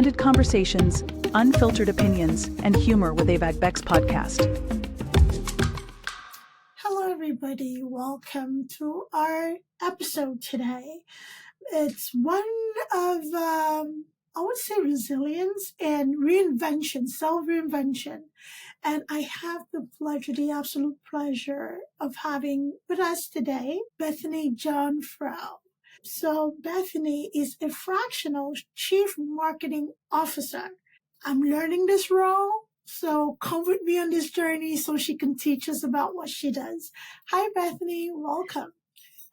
candid conversations, unfiltered opinions, and humor with Abeg Vex Podcast. Hello, everybody. Welcome to our episode today. It's one of, I would say, resilience and reinvention, self-reinvention. And I have the absolute pleasure of having with us today, Bethany Jeanfreau. So Bethany is a fractional chief marketing officer. I'm learning this role, so come with me on this journey so she can teach us about what she does. Hi, Bethany. Welcome.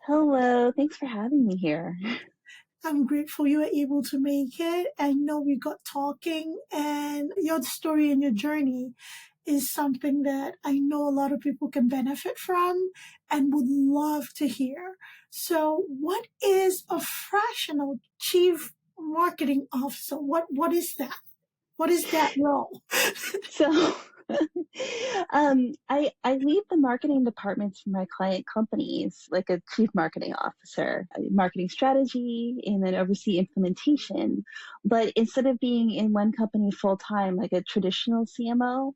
Hello. Thanks for having me here. I'm grateful you were able to make it. I know we got talking, and your story and your journey is something that I know a lot of people can benefit from and would love to hear. So what is a fractional chief marketing officer? What is that? What is that role? So I lead the marketing departments for my client companies, like a chief marketing officer, marketing strategy, and then oversee implementation. But instead of being in one company full time, like a traditional CMO,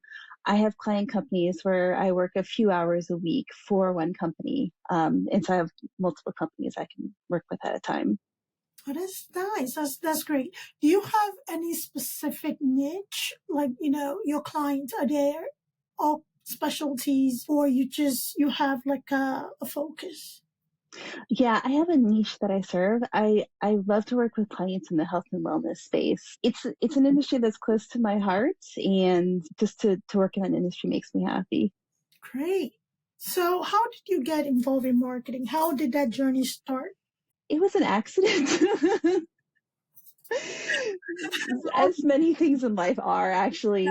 I have client companies where I work a few hours a week for one company. And so I have multiple companies I can work with at a time. Oh, that's nice. That's great. Do you have any specific niche? Like, your clients, are there all specialties, or you have like a focus? Yeah, I have a niche that I serve. I love to work with clients in the health and wellness space. It's an industry that's close to my heart, and just to work in that industry makes me happy. Great. So how did you get involved in marketing? How did that journey start? It was an accident. As many things in life are, actually.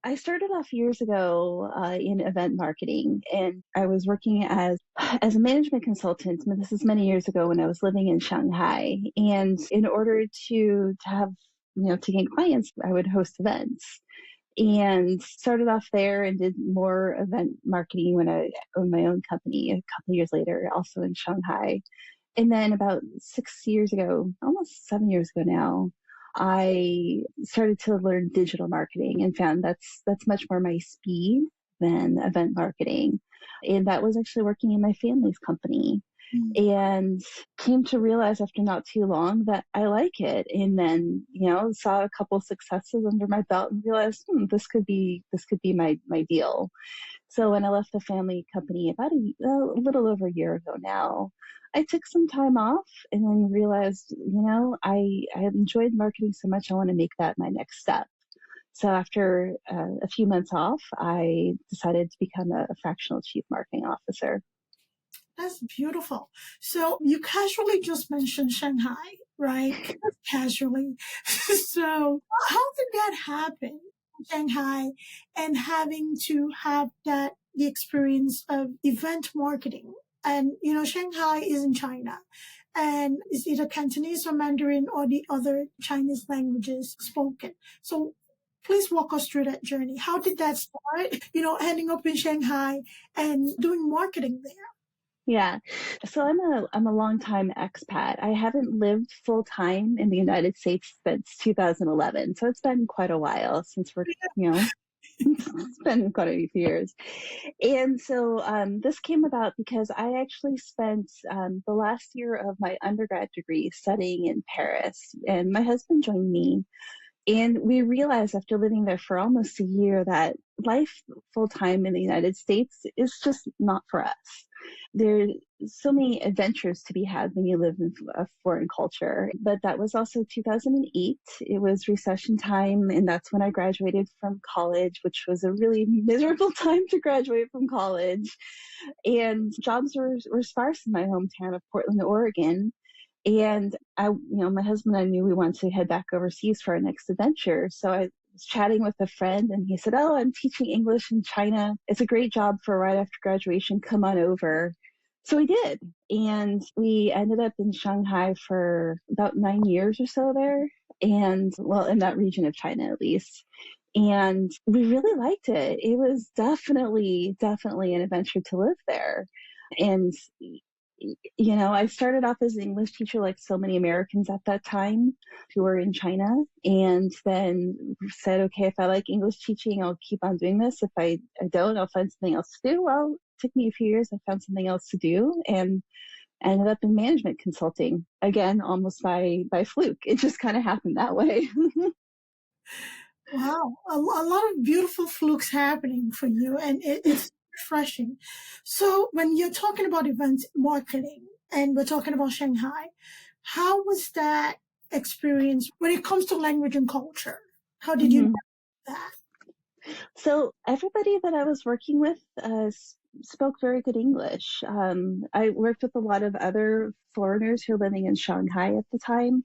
I started off years ago in event marketing, and I was working as a management consultant. This is many years ago when I was living in Shanghai. And in order to have, to gain clients, I would host events. And started off there and did more event marketing when I owned my own company a couple of years later, also in Shanghai. And then about 6 years ago, almost 7 years ago now, I started to learn digital marketing and found that's much more my speed than event marketing. And that was actually working in my family's company. And came to realize after not too long that I like it. And then, saw a couple of successes under my belt and realized, this could be my deal. So when I left the family company about a little over a year ago now, I took some time off and then realized, I enjoyed marketing so much, I want to make that my next step. So after a few months off, I decided to become a fractional chief marketing officer. That's beautiful. So you casually just mentioned Shanghai, right? Casually. So how did that happen, Shanghai, and having to have the experience of event marketing? And, Shanghai is in China, and it's either Cantonese or Mandarin or the other Chinese languages spoken. So please walk us through that journey. How did that start? Ending up in Shanghai and doing marketing there. Yeah. So I'm a longtime expat. I haven't lived full time in the United States since 2011. So it's been quite a while since it's been quite a few years. And so this came about because I actually spent the last year of my undergrad degree studying in Paris, and my husband joined me. And we realized after living there for almost a year that life full time in the United States is just not for us. There's so many adventures to be had when you live in a foreign culture. But that was also 2008. It was recession time, and that's when I graduated from college, which was a really miserable time to graduate from college. And jobs were sparse in my hometown of Portland, Oregon. And my husband and I knew we wanted to head back overseas for our next adventure. So I was chatting with a friend, and he said, "Oh, I'm teaching English in China. It's a great job for right after graduation. Come on over." So we did. And we ended up in Shanghai for about 9 years or so there. And in that region of China, at least. And we really liked it. It was definitely an adventure to live there. And I started off as an English teacher, like so many Americans at that time who were in China, and then said, okay, if I like English teaching, I'll keep on doing this. If I don't, I'll find something else to do. Well, it took me a few years. I found something else to do and ended up in management consulting, again, almost by fluke. It just kind of happened that way. Wow, a lot of beautiful flukes happening for you, and it's refreshing. So, when you're talking about event marketing and we're talking about Shanghai, how was that experience when it comes to language and culture? How did you Mhm. do that? So everybody that I was working with spoke very good English. I worked with a lot of other foreigners who were living in Shanghai at the time,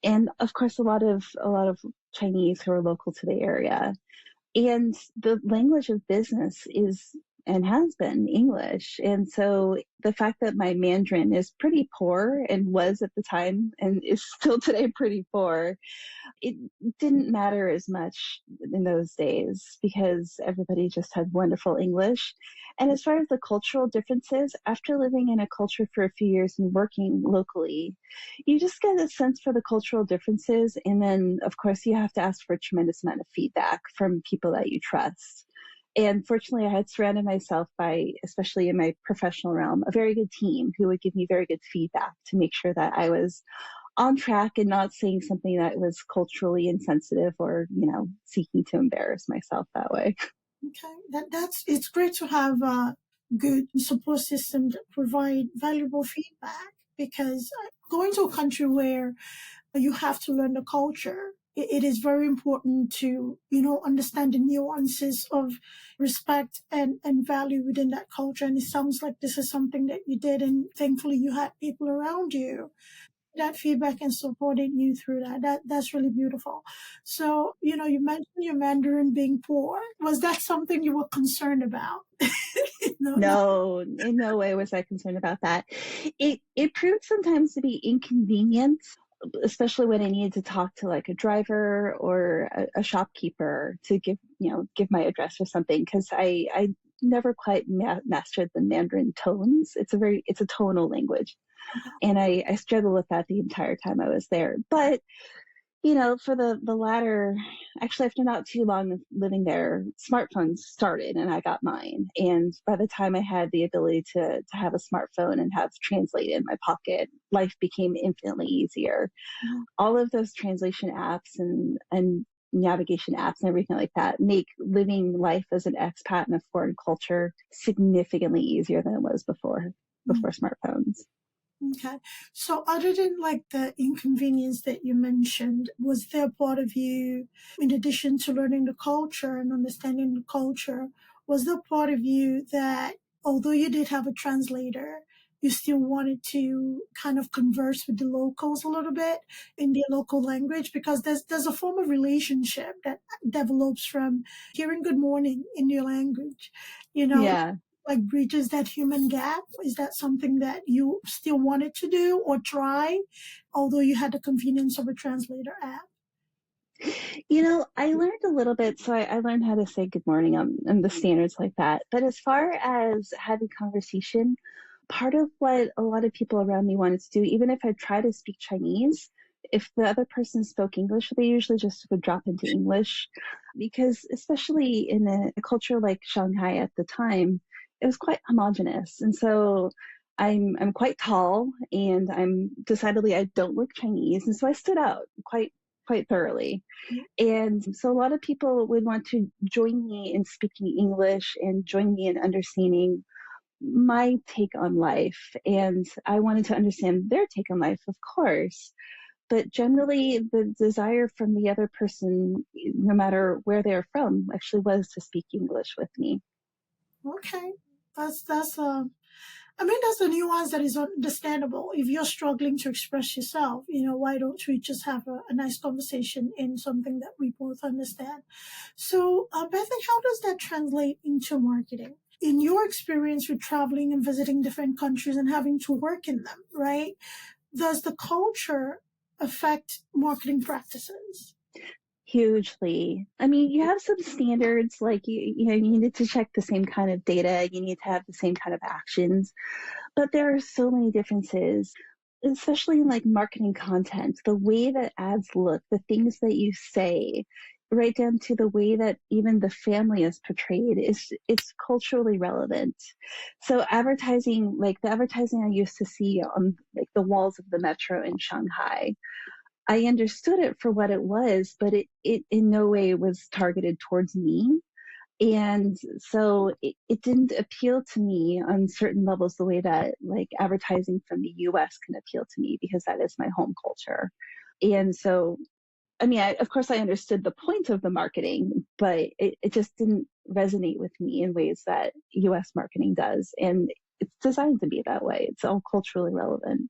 and of course, a lot of Chinese who are local to the area. And the language of business is and has been English. And so the fact that my Mandarin is pretty poor and was at the time and is still today pretty poor, it didn't matter as much in those days because everybody just had wonderful English. And as far as the cultural differences, after living in a culture for a few years and working locally, you just get a sense for the cultural differences. And then, of course, you have to ask for a tremendous amount of feedback from people that you trust. And fortunately, I had surrounded myself by, especially in my professional realm, a very good team who would give me very good feedback to make sure that I was on track and not saying something that was culturally insensitive or, seeking to embarrass myself that way. Okay, it's great to have a good support system that provide valuable feedback because going to a country where you have to learn the culture, it is very important to, understand the nuances of respect and value within that culture. And it sounds like this is something that you did, and thankfully you had people around you that feedback and supported you through that. That's really beautiful. So, you mentioned your Mandarin being poor. Was that something you were concerned about? No. No, in no way was I concerned about that. It proved sometimes to be inconvenient, especially when I needed to talk to like a driver or a shopkeeper to give my address or something, because I never quite mastered the Mandarin tones. It's a tonal language. And I struggled with that the entire time I was there. But, for the latter, actually, after not too long of living there, smartphones started and I got mine. And by the time I had the ability to have a smartphone and have Translate in my pocket, life became infinitely easier. Mhm. All of those translation apps and navigation apps and everything like that make living life as an expat in a foreign culture significantly easier than it was before smartphones. Okay. So other than like the inconvenience that you mentioned, was there part of you, in addition to learning the culture and understanding the culture, was there part of you that, although you did have a translator, you still wanted to kind of converse with the locals a little bit in their local language? Because there's a form of relationship that develops from hearing good morning in your language, Yeah. like bridges that human gap? Is that something that you still wanted to do or try, although you had the convenience of a translator app? I learned a little bit. So I learned how to say good morning and the standards like that. But as far as having conversation, part of what a lot of people around me wanted to do, even if I try to speak Chinese, if the other person spoke English, they usually just would drop into English because especially in a culture like Shanghai at the time, it was quite homogenous. And so I'm quite tall and I'm decidedly I don't look Chinese. And so I stood out quite thoroughly. And so a lot of people would want to join me in speaking English and join me in understanding my take on life. And I wanted to understand their take on life, of course. But generally, the desire from the other person, no matter where they're from, actually was to speak English with me. Okay. That's a nuance that is understandable. If you're struggling to express yourself, why don't we just have a nice conversation in something that we both understand? So, Bethany, how does that translate into marketing? In your experience with traveling and visiting different countries and having to work in them, right? Does the culture affect marketing practices? Hugely. I mean, you have some standards, like you need to check the same kind of data, you need to have the same kind of actions, but there are so many differences, especially in like marketing content, the way that ads look, the things that you say, right down to the way that even the family is portrayed is it's culturally relevant. So advertising, like the advertising I used to see on like the walls of the metro in Shanghai, I understood it for what it was, but it in no way was targeted towards me. And so it didn't appeal to me on certain levels the way that like advertising from the US can appeal to me because that is my home culture. And so, I mean, of course I understood the point of the marketing, but it just didn't resonate with me in ways that US marketing does. And it's designed to be that way. It's all culturally relevant.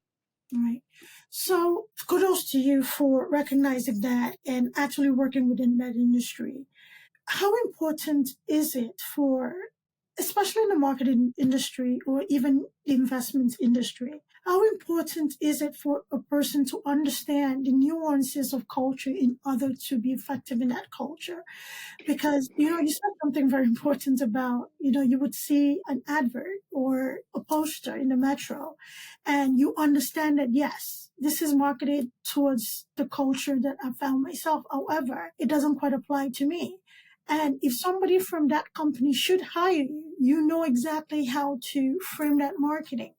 Right. So kudos to you for recognizing that and actually working within that industry. How important is it for, especially in the marketing industry or even the investments industry, how important is it for a person to understand the nuances of culture in order to be effective in that culture? Because, you said something very important about, you would see an advert or a poster in the metro and you understand that, yes, this is marketed towards the culture that I found myself. However, it doesn't quite apply to me. And if somebody from that company should hire you, you know exactly how to frame that marketing.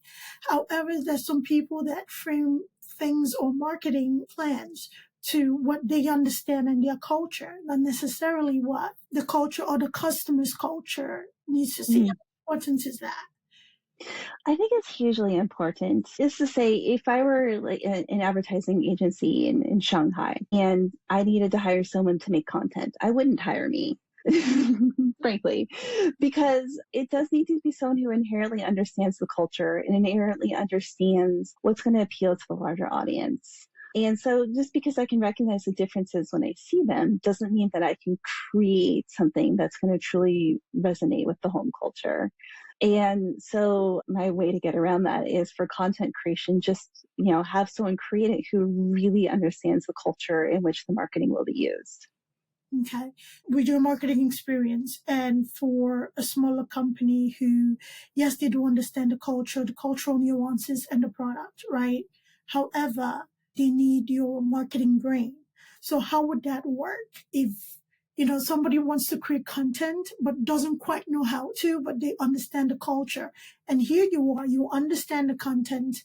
However, there's some people that frame things or marketing plans to what they understand in their culture, not necessarily what the culture or the customer's culture needs to see. How important is that? I think it's hugely important. Just to say, if I were like an advertising agency in Shanghai and I needed to hire someone to make content, I wouldn't hire me. Frankly, because it does need to be someone who inherently understands the culture and inherently understands what's going to appeal to the larger audience. And so just because I can recognize the differences when I see them doesn't mean that I can create something that's going to truly resonate with the home culture. And so my way to get around that is for content creation, just, have someone create it who really understands the culture in which the marketing will be used. Okay. We do a marketing experience, and for a smaller company who, yes, they do understand the culture, the cultural nuances and the product, right? However, they need your marketing brain. So how would that work if, somebody wants to create content, but doesn't quite know how to, but they understand the culture. And here you are, you understand the content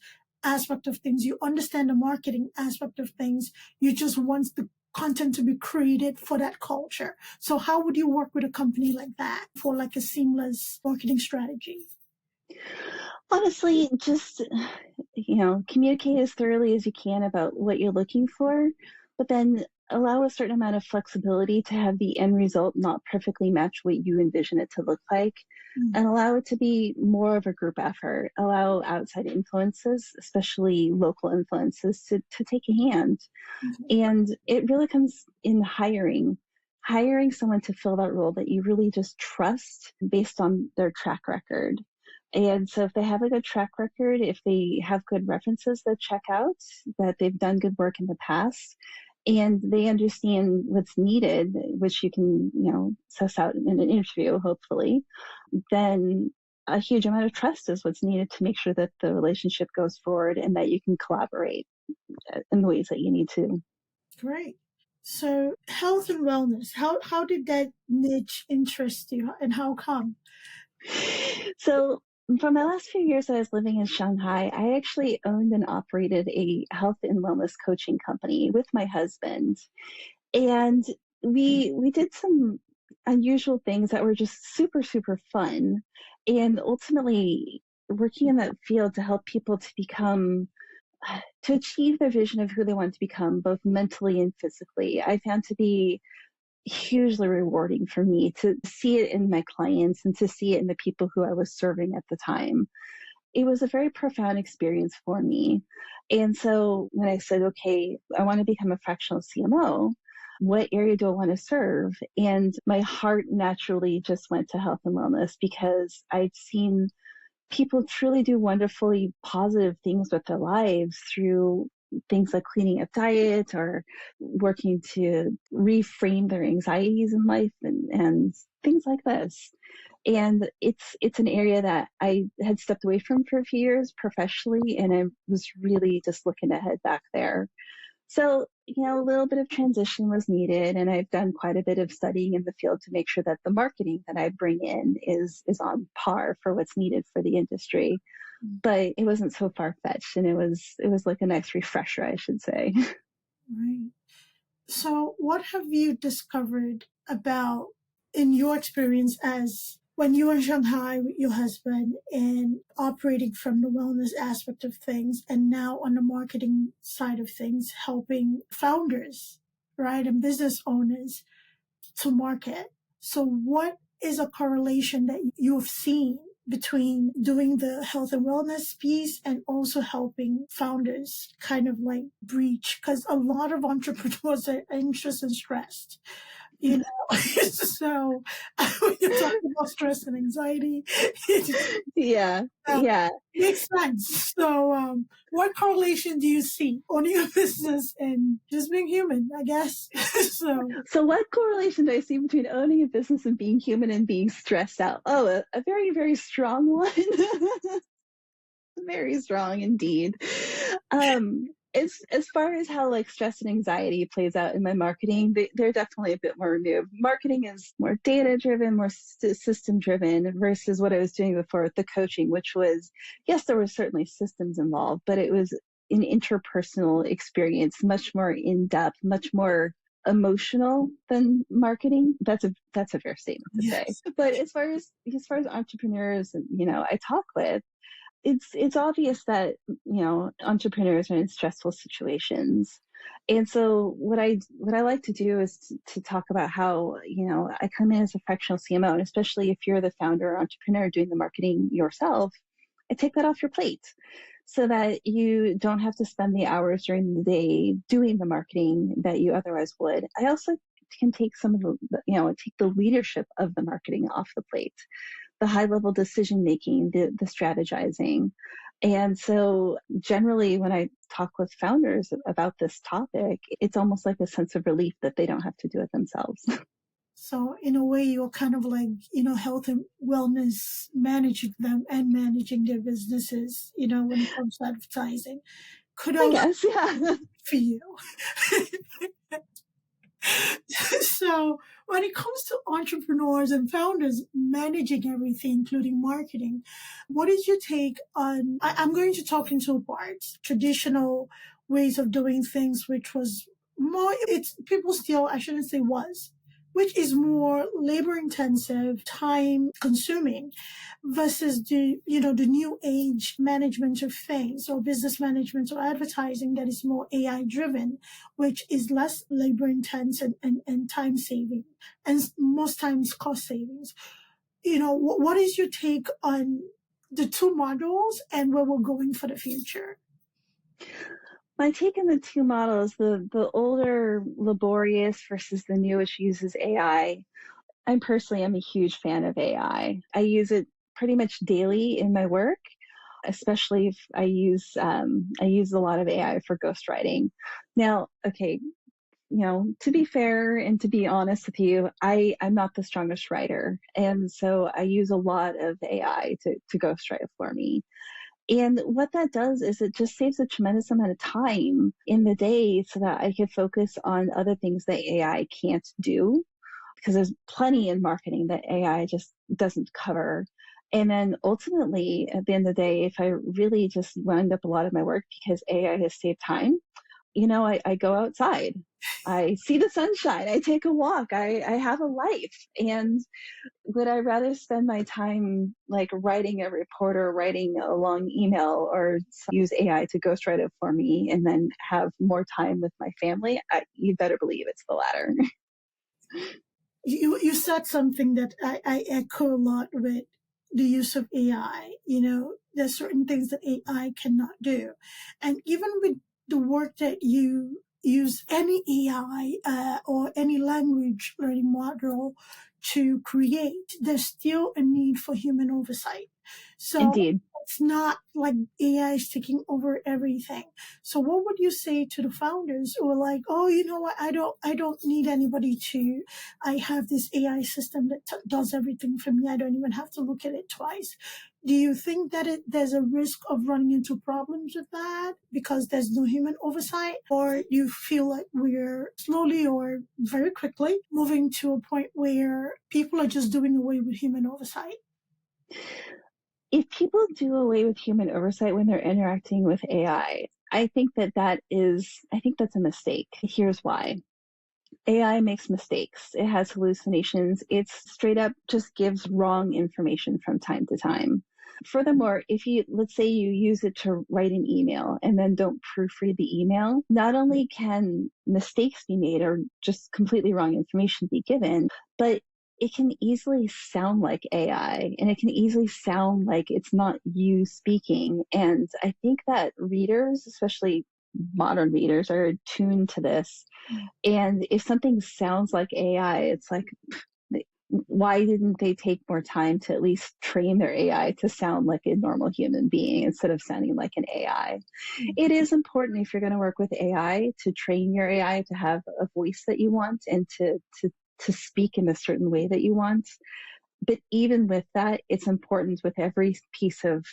aspect of things. You understand the marketing aspect of things. You just want the content to be created for that culture. So how would you work with a company like that for like a seamless marketing strategy? Honestly, just, communicate as thoroughly as you can about what you're looking for, but then allow a certain amount of flexibility to have the end result not perfectly match what you envision it to look like, and allow it to be more of a group effort. Allow outside influences, especially local influences, to take a hand. And it really comes in hiring someone to fill that role that you really just trust based on their track record. And so if they have a good track record, if they have good references that check out, that they've done good work in the past, and they understand what's needed, which you can, suss out in an interview, hopefully, then a huge amount of trust is what's needed to make sure that the relationship goes forward and that you can collaborate in the ways that you need to. Great. So health and wellness, how did that niche interest you and how come? So for my last few years that I was living in Shanghai, I actually owned and operated a health and wellness coaching company with my husband. And we did some unusual things that were just super, super fun. And ultimately working in that field to help people to achieve their vision of who they want to become, both mentally and physically, I found to be hugely rewarding for me to see it in my clients and to see it in the people who I was serving at the time. It was a very profound experience for me. And so when I said, okay, I want to become a fractional CMO, what area do I want to serve? And my heart naturally just went to health and wellness because I'd seen people truly do wonderfully positive things with their lives through things like cleaning up diet or working to reframe their anxieties in life and things like this. And it's an area that I had stepped away from for a few years professionally, and I was really just looking to head back there. So, a little bit of transition was needed, and I've done quite a bit of studying in the field to make sure that the marketing that I bring in is on par for what's needed for the industry. But it wasn't so far-fetched, and it was like a nice refresher, I should say. Right. So what have you discovered about, in your experience, as when you were in Shanghai with your husband and operating from the wellness aspect of things, and now on the marketing side of things, helping founders, right, and business owners to market? So what is a correlation that you've seen between doing the health and wellness piece and also helping founders kind of like breach? Because a lot of entrepreneurs are anxious and stressed, so when you're talking about stress and anxiety, Yeah. makes sense. So what correlation do you see on your business and just being human, I guess? So what correlation do I see between owning a business and being human and being stressed out? Oh, a very, very strong one. Very strong indeed. As far as how like stress and anxiety plays out in my marketing, they're definitely a bit more removed. Marketing is more data driven, more system driven versus what I was doing before with the coaching, which was, yes, there were certainly systems involved, but it was an interpersonal experience, much more in depth, much more emotional than marketing. That's a fair statement to say. But as far as entrepreneurs, I talk with, it's obvious that entrepreneurs are in stressful situations, and so what I like to do is to talk about how I come in as a fractional CMO, and especially if you're the founder or entrepreneur doing the marketing yourself, I take that off your plate so that you don't have to spend the hours during the day doing the marketing that you otherwise would. I also can take some of take the leadership of the marketing off the plate, the high level decision making, the strategizing. And so generally when I talk with founders about this topic, it's almost like a sense of relief that they don't have to do it themselves. So in a way, you're kind of like, health and wellness, managing them and managing their businesses, when it comes to advertising. I guess, yeah. For you. So when it comes to entrepreneurs and founders managing everything, including marketing, what is your take on, I'm going to talk in two parts, traditional ways of doing things, which was more, people still, I shouldn't say was, which is more labor intensive, time consuming, versus the new age management of things, or business management or advertising that is more AI driven, which is less labor intense and time saving, and most times cost savings. What is your take on the two models and where we're going for the future? My take on the two models, the older laborious versus the new, which uses AI. I personally am a huge fan of AI. I use it pretty much daily in my work, especially if I use a lot of AI for ghostwriting. Now, okay, to be fair and to be honest with you, I'm not the strongest writer. And so I use a lot of AI to ghostwrite for me. And what that does is it just saves a tremendous amount of time in the day so that I can focus on other things that AI can't do, because there's plenty in marketing that AI just doesn't cover. And then ultimately, at the end of the day, if I really just wind up a lot of my work because AI has saved time, I go outside. I see the sunshine. I take a walk. I have a life. And would I rather spend my time like writing a report or writing a long email, or use AI to ghostwrite it for me and then have more time with my family? You better believe it's the latter. You said something that I echo a lot with the use of AI. There's certain things that AI cannot do. And even with the work that you use any AI or any language learning model to create, there's still a need for human oversight. So Indeed. It's not like AI is taking over everything. So what would you say to the founders who are like, oh, you know what? I don't need anybody I have this AI system that does everything for me. I don't even have to look at it twice. Do you think that there's a risk of running into problems with that because there's no human oversight? Or do you feel like we're slowly or very quickly moving to a point where people are just doing away with human oversight? If people do away with human oversight when they're interacting with AI, I think that's a mistake. Here's why. AI makes mistakes. It has hallucinations. It straight up just gives wrong information from time to time. Furthermore, let's say you use it to write an email and then don't proofread the email, not only can mistakes be made or just completely wrong information be given, but it can easily sound like AI and it can easily sound like it's not you speaking. And I think that readers, especially modern readers, are attuned to this. And if something sounds like AI, it's like, why didn't they take more time to at least train their AI to sound like a normal human being instead of sounding like an AI? It is important if you're going to work with AI to train your AI to have a voice that you want and to speak in a certain way that you want. But even with that, it's important with every piece of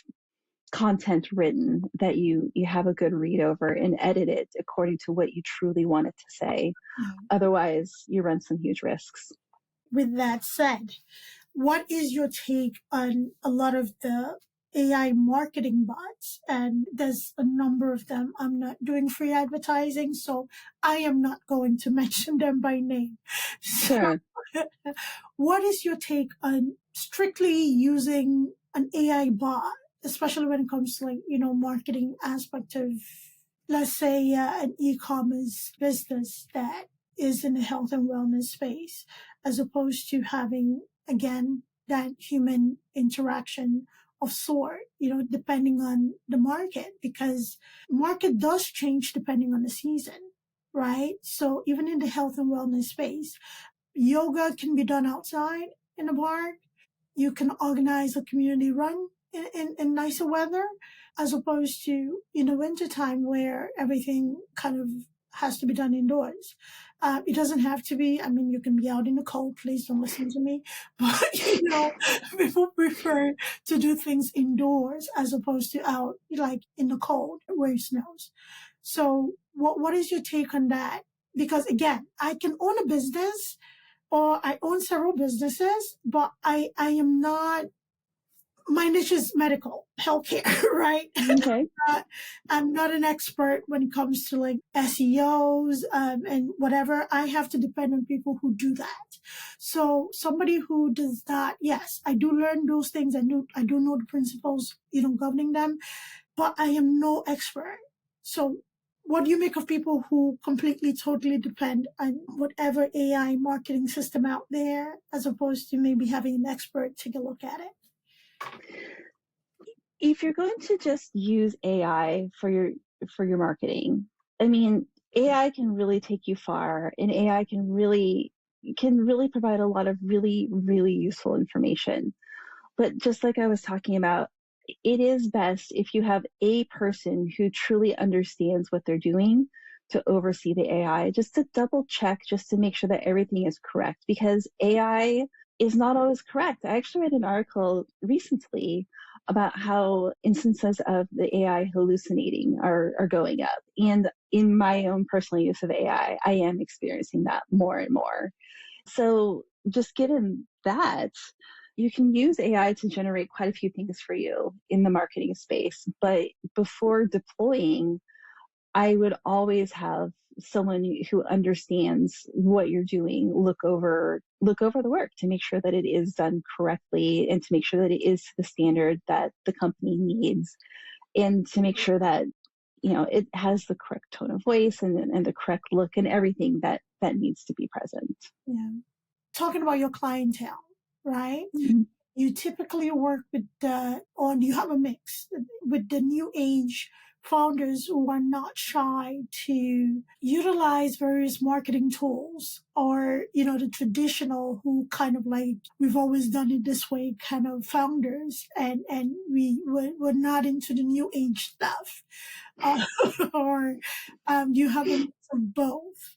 content written that you have a good read over and edit it according to what you truly want it to say. Otherwise, you run some huge risks. With that said, what is your take on a lot of the AI marketing bots? And there's a number of them. I'm not doing free advertising, so I am not going to mention them by name. Sure. So, what is your take on strictly using an AI bot, especially when it comes to marketing aspect of, let's say, an e-commerce business that is in the health and wellness space, as opposed to having, again, that human interaction of sort, depending on the market, because market does change depending on the season, right? So even in the health and wellness space, yoga can be done outside in a park. You can organize a community run in nicer weather, as opposed to in the wintertime where everything kind of has to be done indoors. It doesn't have to be. I mean, you can be out in the cold. Please don't listen to me. But, people prefer to do things indoors as opposed to out, like in the cold where it snows. So what is your take on that? Because again, I can own a business or I own several businesses, but I am not, my niche is medical, healthcare, right? Okay. I'm not an expert when it comes to like SEOs and whatever. I have to depend on people who do that. So somebody who does not, yes, I do learn those things. I do know the principles, governing them, but I am no expert. So what do you make of people who completely, totally depend on whatever AI marketing system out there, as opposed to maybe having an expert take a look at it? If you're going to just use AI for your marketing, I mean, AI can really take you far, and AI can really provide a lot of really, really useful information. But just like I was talking about, it is best if you have a person who truly understands what they're doing to oversee the AI, just to double check, just to make sure that everything is correct, because AI is not always correct. I actually read an article recently about how instances of the AI hallucinating are going up. And in my own personal use of AI, I am experiencing that more and more. So just given that, you can use AI to generate quite a few things for you in the marketing space. But before deploying, I would always have someone who understands what you're doing look over the work to make sure that it is done correctly and to make sure that it is to the standard that the company needs, and to make sure that it has the correct tone of voice and the correct look and everything that needs to be present. Yeah. Talking about your clientele, right? Mm-hmm. You typically work with or you have a mix with the new age founders who are not shy to utilize various marketing tools, or, the traditional, who kind of like, we've always done it this way kind of founders, and we're not into the new age stuff, or you have a mix of both?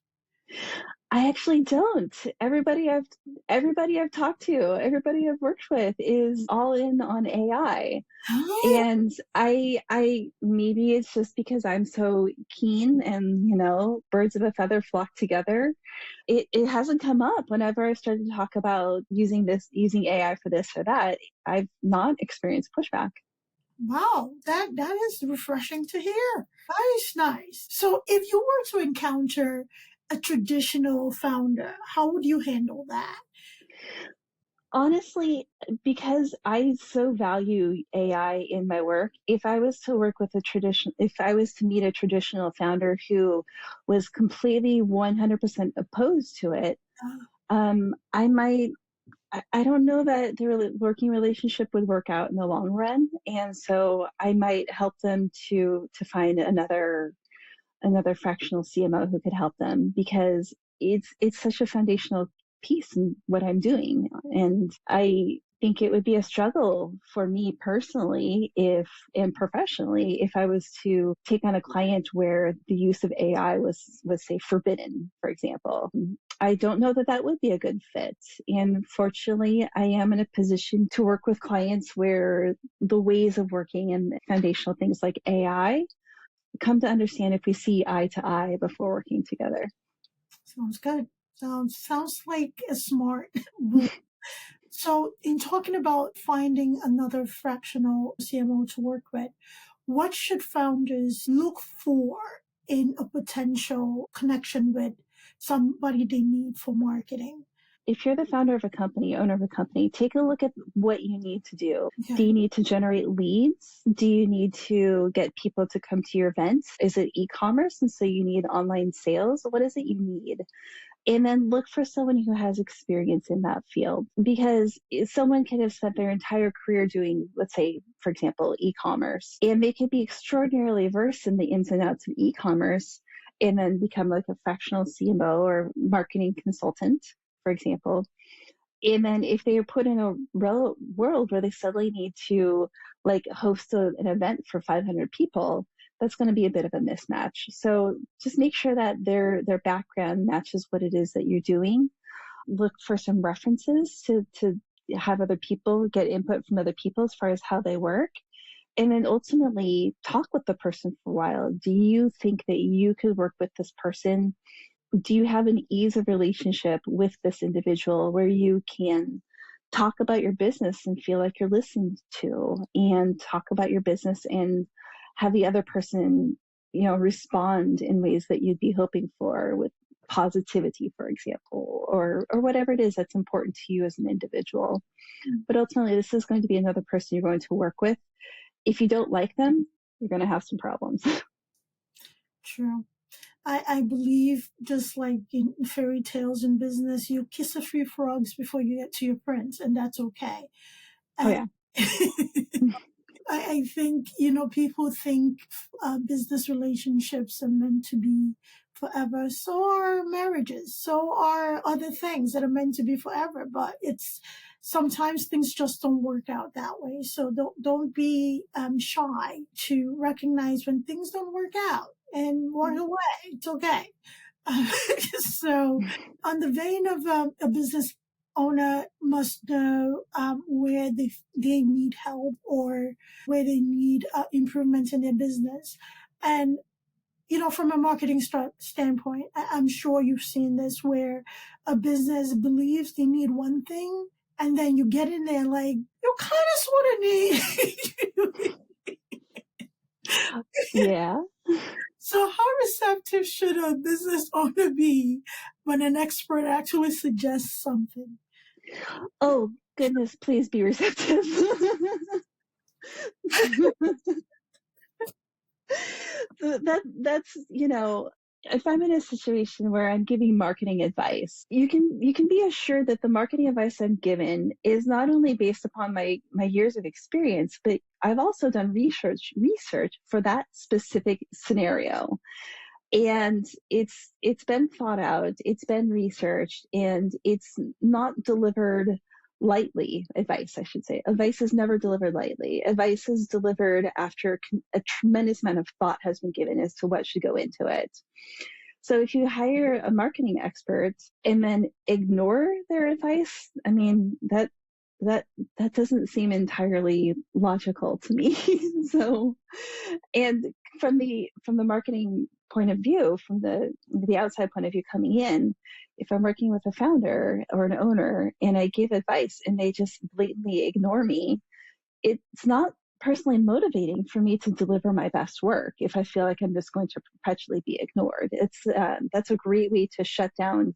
I actually don't. Everybody I've talked to, everybody I've worked with is all in on AI. And I maybe it's just because I'm so keen and, birds of a feather flock together. It hasn't come up whenever I started to talk about using AI for this or that. I've not experienced pushback. Wow, that is refreshing to hear. Nice. So if you were to encounter a traditional founder, how would you handle that? Honestly, because I so value AI in my work, if I was to meet a traditional founder who was completely 100% opposed to it, I don't know that the working relationship would work out in the long run. And so I might help them to find another fractional CMO who could help them, because it's such a foundational piece in what I'm doing. And I think it would be a struggle for me personally and professionally if I was to take on a client where the use of AI was say forbidden, for example. I don't know that would be a good fit. And fortunately, I am in a position to work with clients where the ways of working and foundational things like AI come to understand if we see eye to eye before working together. Sounds good. Sounds like a smart move. So in talking about finding another fractional CMO to work with, what should founders look for in a potential connection with somebody they need for marketing? If you're the founder of a company, owner of a company, take a look at what you need to do. Okay. Do you need to generate leads? Do you need to get people to come to your events? Is it e-commerce? And so you need online sales? What is it you need? And then look for someone who has experience in that field, because someone could have spent their entire career doing, let's say, for example, e-commerce, and they could be extraordinarily versed in the ins and outs of e-commerce and then become like a fractional CMO or marketing consultant, for example. And then if they are put in a world where they suddenly need to like host an event for 500 people, that's going to be a bit of a mismatch. So just make sure that their background matches what it is that you're doing. Look for some references to have other people get input from other people as far as how they work. And then ultimately talk with the person for a while. Do you think that you could work with this person? Do you have an ease of relationship with this individual where you can talk about your business and feel like you're listened to, and talk about your business and have the other person, respond in ways that you'd be hoping for, with positivity, for example, or whatever it is that's important to you as an individual. But ultimately, this is going to be another person you're going to work with. If you don't like them, you're going to have some problems. True. I believe, just like in fairy tales in business, you kiss a few frogs before you get to your prince, and that's okay. Oh, yeah. I think, people think business relationships are meant to be forever. So are marriages. So are other things that are meant to be forever. But sometimes things just don't work out that way. So don't be shy to recognize when things don't work out and walk away. It's okay. So on the vein of a business owner must know where they need help, or where they need improvements in their business. And, from a marketing standpoint, I'm sure you've seen this, where a business believes they need one thing, and then you get in there like, you kind of sort of need. Yeah. So how receptive should a business owner be when an expert actually suggests something? Oh, goodness, please be receptive. That's if I'm in a situation where I'm giving marketing advice, you can be assured that the marketing advice I'm given is not only based upon my years of experience, but I've also done research for that specific scenario. And it's been thought out, it's been researched, and it's not delivered lightly. Advice, I should say. Advice is never delivered lightly. Advice is delivered after a tremendous amount of thought has been given as to what should go into it. So if you hire a marketing expert and then ignore their advice, I mean, that doesn't seem entirely logical to me. So, and from the marketing point of view, from the outside point of view coming in, if I'm working with a founder or an owner and I give advice and they just blatantly ignore me, it's not personally motivating for me to deliver my best work if I feel like I'm just going to perpetually be ignored. That's a great way to shut down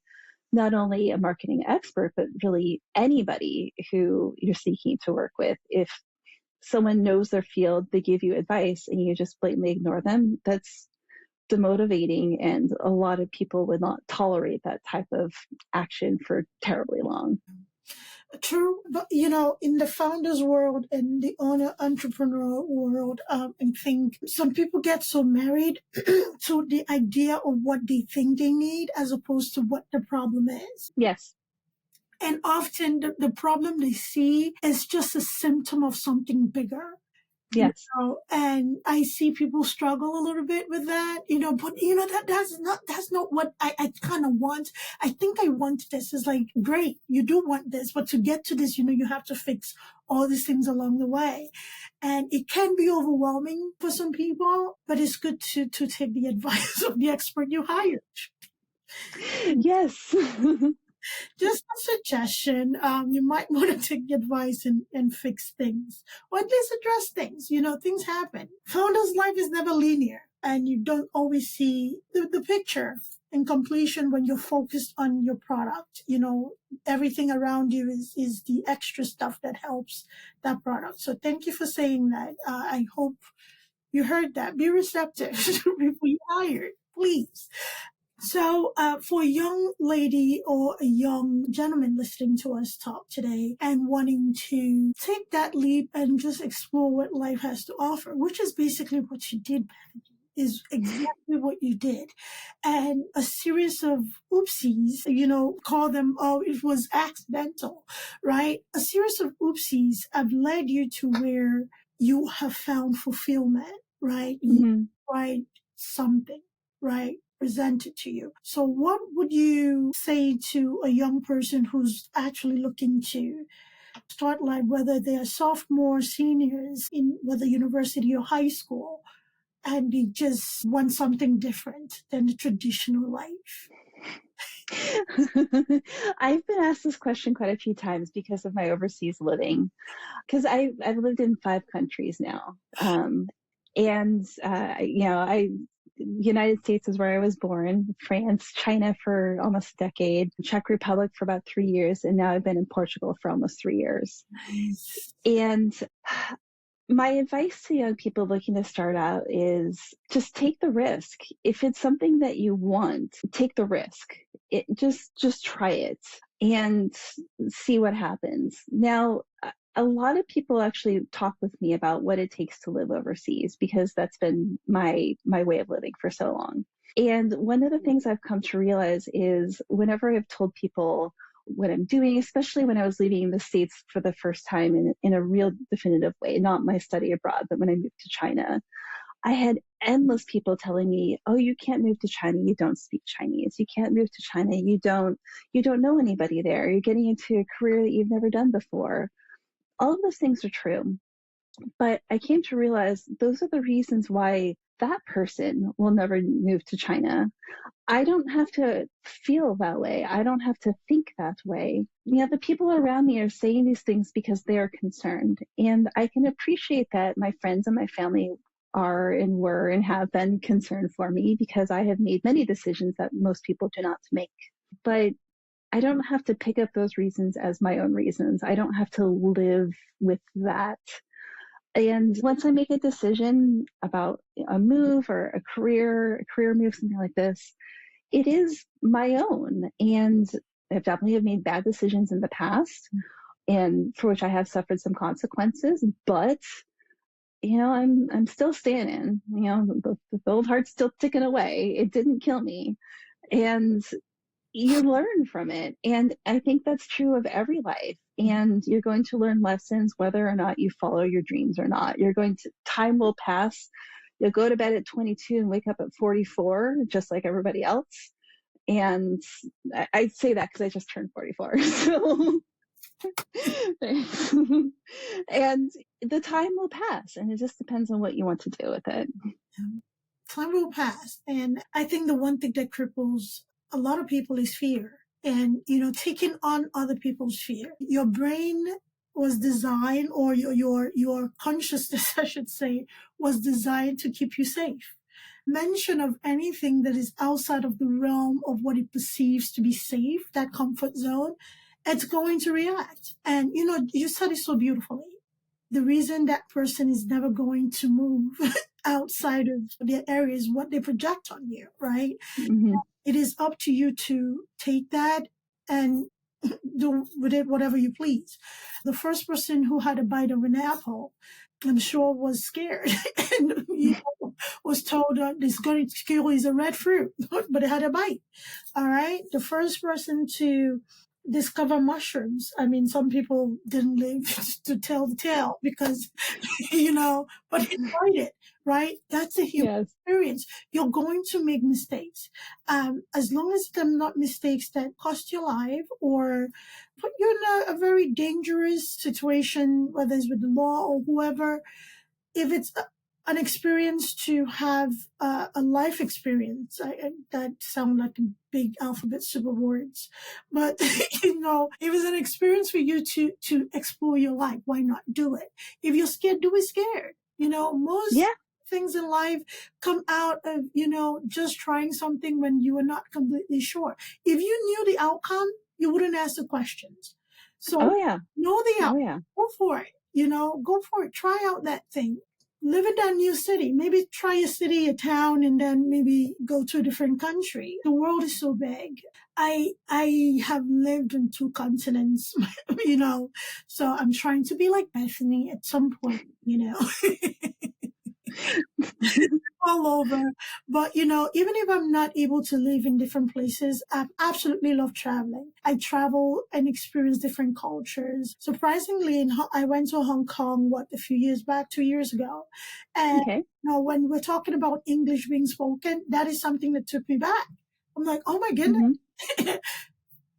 not only a marketing expert, but really anybody who you're seeking to work with. If someone knows their field, they give you advice and you just blatantly ignore them, that's demotivating, and a lot of people would not tolerate that type of action for terribly long. True, but in the founders world and the owner entrepreneur world, I think some people get so married to the idea of what they think they need as opposed to what the problem is. Yes. And often the problem they see is just a symptom of something bigger. Yes. And I see people struggle a little bit with that, but that's not what I kind of want. I think I want this. It's like, great, you do want this, but to get to this, you have to fix all these things along the way. And it can be overwhelming for some people, but it's good to take the advice of the expert you hired. Yes. Just a suggestion, you might want to take the advice and fix things, or at least address things. Things happen. Founder's life is never linear, and you don't always see the picture in completion when you're focused on your product. Everything around you is the extra stuff that helps that product. So thank you for saying that. I hope you heard that. Be receptive before you hire, please. So for a young lady or a young gentleman listening to us talk today and wanting to take that leap and just explore what life has to offer, which is basically what you did, Bethany, is exactly what you did. And a series of oopsies, call them, it was accidental, right? A series of oopsies have led you to where you have found fulfillment, right? Mm-hmm. You tried something, right? Presented to you. So what would you say to a young person who's actually looking to start life, whether they are sophomores, seniors in whether university or high school, and they just want something different than the traditional life? I've been asked this question quite a few times because of my overseas living, because I've lived in 5 countries now. United States is where I was born, France, China for almost a decade, Czech Republic for about 3 years, and now I've been in Portugal for almost 3 years. Nice. And my advice to young people looking to start out is just take the risk. If it's something that you want, take the risk. Just try it and see what happens. Now, a lot of people actually talk with me about what it takes to live overseas because that's been my way of living for so long. And one of the things I've come to realize is whenever I've told people what I'm doing, especially when I was leaving the States for the first time in a real definitive way, not my study abroad, but when I moved to China, I had endless people telling me, oh, you can't move to China. You don't speak Chinese. You can't move to China. You don't know anybody there. You're getting into a career that you've never done before. All of those things are true. But I came to realize those are the reasons why that person will never move to China. I don't have to feel that way. I don't have to think that way. The people around me are saying these things because they are concerned. And I can appreciate that my friends and my family are and were and have been concerned for me because I have made many decisions that most people do not make. But I don't have to pick up those reasons as my own reasons. I don't have to live with that And once I make a decision about a move or a career move, something like this, it is my own. And I've definitely have made bad decisions in the past, and for which I have suffered some consequences, but I'm still standing. The old heart's still ticking away. It didn't kill me. And you learn from it. And I think that's true of every life. And you're going to learn lessons whether or not you follow your dreams or not. Time will pass. You'll go to bed at 22 and wake up at 44, just like everybody else. And I say that because I just turned 44. So and the time will pass, and it just depends on what you want to do with it. Time will pass. And I think the one thing that cripples a lot of people is fear. And, taking on other people's fear. Your brain was designed, or your consciousness, I should say, was designed to keep you safe. Mention of anything that is outside of the realm of what it perceives to be safe, that comfort zone, it's going to react. And, you said it so beautifully. The reason that person is never going to move outside of their area is what they project on you, right? Mm-hmm. It is up to you to take that and do with it whatever you please. The first person who had a bite of an apple, I'm sure, was scared and was told this going to kill is a red fruit, but it had a bite. All right. The first person to discover mushrooms. I mean, some people didn't live to tell the tale because, but he tried it, right? That's a human experience. You're going to make mistakes. As long as they're not mistakes that cost your life or put you in a very dangerous situation, whether it's with the law or whoever, if it's an experience to have a life experience. That sound like big alphabet super words, but if it's an experience for you to explore your life, why not do it? If you're scared, do it scared. Most things in life come out of just trying something when you are not completely sure. If you knew the outcome, you wouldn't ask the questions. So know the outcome. Go for it. Go for it. Try out that thing. Live in that new city. Maybe try a city, a town, and then maybe go to a different country. The world is so big. I have lived in 2 continents, so I'm trying to be like Bethany at some point, all over. But, even if I'm not able to live in different places, I absolutely love traveling. I travel and experience different cultures. Surprisingly, I went to Hong Kong, a few years back, 2 years ago. And, when we're talking about English being spoken, that is something that took me back. I'm like, oh my goodness. Mm-hmm.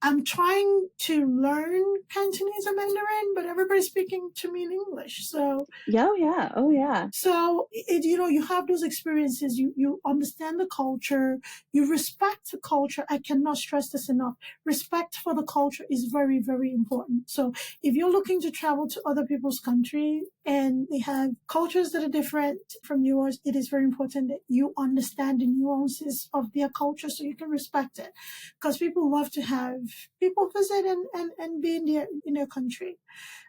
I'm trying to learn Cantonese and Mandarin, but everybody's speaking to me in English. So Oh yeah. So you have those experiences. You understand the culture. You respect the culture. I cannot stress this enough. Respect for the culture is very, very important. So if you're looking to travel to other people's country and they have cultures that are different from yours, it is very important that you understand the nuances of their culture so you can respect it. Because people love to have people visit and be in their country.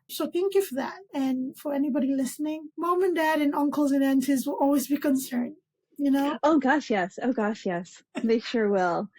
So thank you for that. And for anybody listening, mom and dad and uncles and aunties will always be concerned, Oh gosh, yes. They sure will.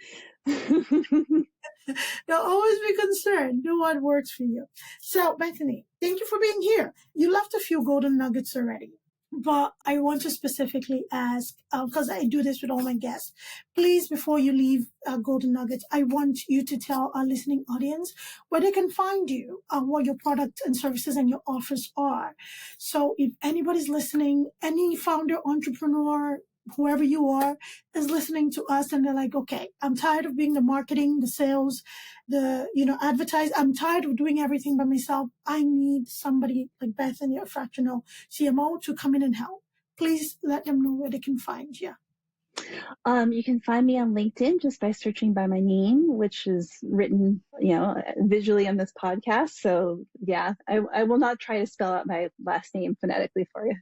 They'll always be concerned. Do what works for you. So Bethany, thank you for being here. You left a few golden nuggets already. But I want to specifically ask, because I do this with all my guests, please, before you leave Golden Nuggets, I want you to tell our listening audience where they can find you, what your products and services and your offers are. So if anybody's listening, any founder, entrepreneur, whoever you are is listening to us and they're like, okay, I'm tired of being the marketing, the sales, the, advertise. I'm tired of doing everything by myself. I need somebody like Bethany or Fractional CMO to come in and help. Please let them know where they can find you. You can find me on LinkedIn just by searching by my name, which is written, visually on this podcast. So yeah, I will not try to spell out my last name phonetically for you.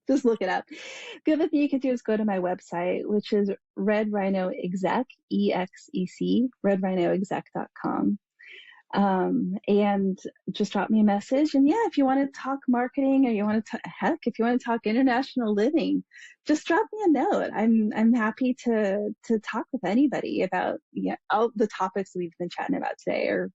Just look it up. The other thing you can do is go to my website, which is Red Rhino Exec, EXEC, redrhinoexec.com. And just drop me a message. And yeah, if you want to talk marketing, or you want to if you want to talk international living, just drop me a note. I'm happy to talk with anybody about all the topics we've been chatting about today, or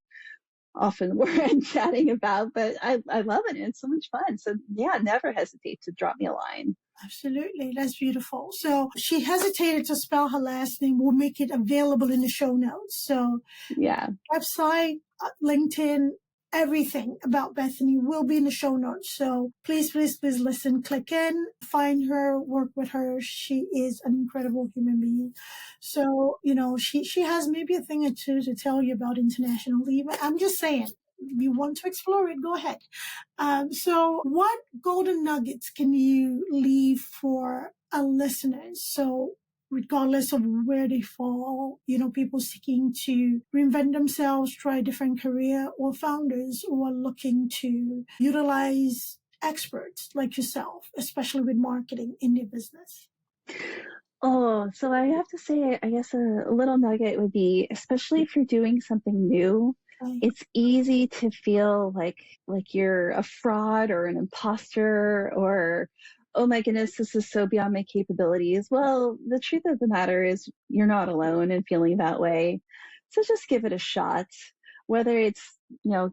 often we're chatting about, but I love it. It's so much fun. So yeah, never hesitate to drop me a line. Absolutely. That's beautiful. So she hesitated to spell her last name. We'll make it available in the show notes. So yeah, website, LinkedIn, everything about Bethany will be in the show notes. So please listen, click in, find her, work with her. She is an incredible human being. So, she has maybe a thing or two to tell you about international leave. I'm just saying, if you want to explore it, go ahead. So what golden nuggets can you leave for our listeners? So regardless of where they fall, people seeking to reinvent themselves, try a different career, or founders who are looking to utilize experts like yourself, especially with marketing in their business. Oh, so I have to say, I guess a little nugget would be, especially if you're doing something new, it's easy to feel like you're a fraud or an imposter, or, oh my goodness, this is so beyond my capabilities. Well, the truth of the matter is you're not alone in feeling that way. So just give it a shot, whether it's,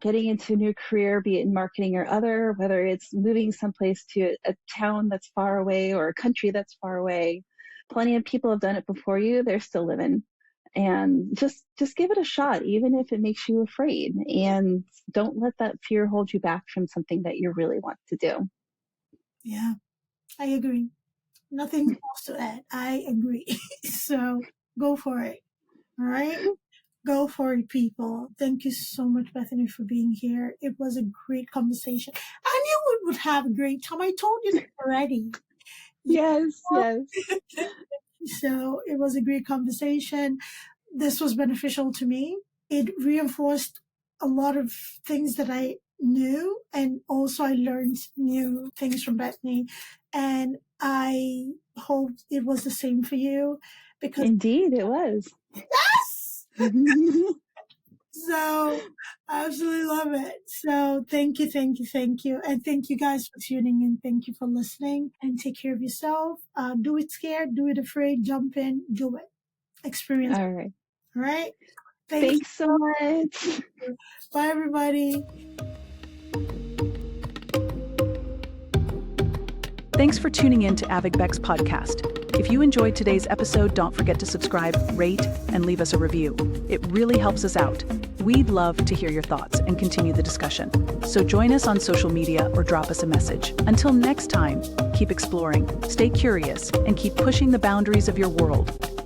getting into a new career, be it in marketing or other, whether it's moving someplace to a town that's far away or a country that's far away. Plenty of people have done it before you. They're still living. And just give it a shot, even if it makes you afraid. And don't let that fear hold you back from something that you really want to do. Yeah, I agree. Nothing else to add. I agree. So go for it. All right? Go for it, people. Thank you so much, Bethany, for being here. It was a great conversation. I knew we would have a great time. I told you that already. Yes. So it was a great conversation. This was beneficial to me. It reinforced a lot of things that I knew, and also I learned new things from Bethany. And I hope it was the same for you, because indeed it was. Yes. So I absolutely love it. So thank you. And thank you guys for tuning in. Thank you for listening, and take care of yourself. Do it scared, do it afraid, jump in, do it. Experience. All right. All right. Thanks so much. Bye, everybody. Thanks for tuning in to Abeg Vex Podcast. If you enjoyed today's episode, don't forget to subscribe, rate, and leave us a review. It really helps us out. We'd love to hear your thoughts and continue the discussion. So join us on social media or drop us a message. Until next time, keep exploring, stay curious, and keep pushing the boundaries of your world.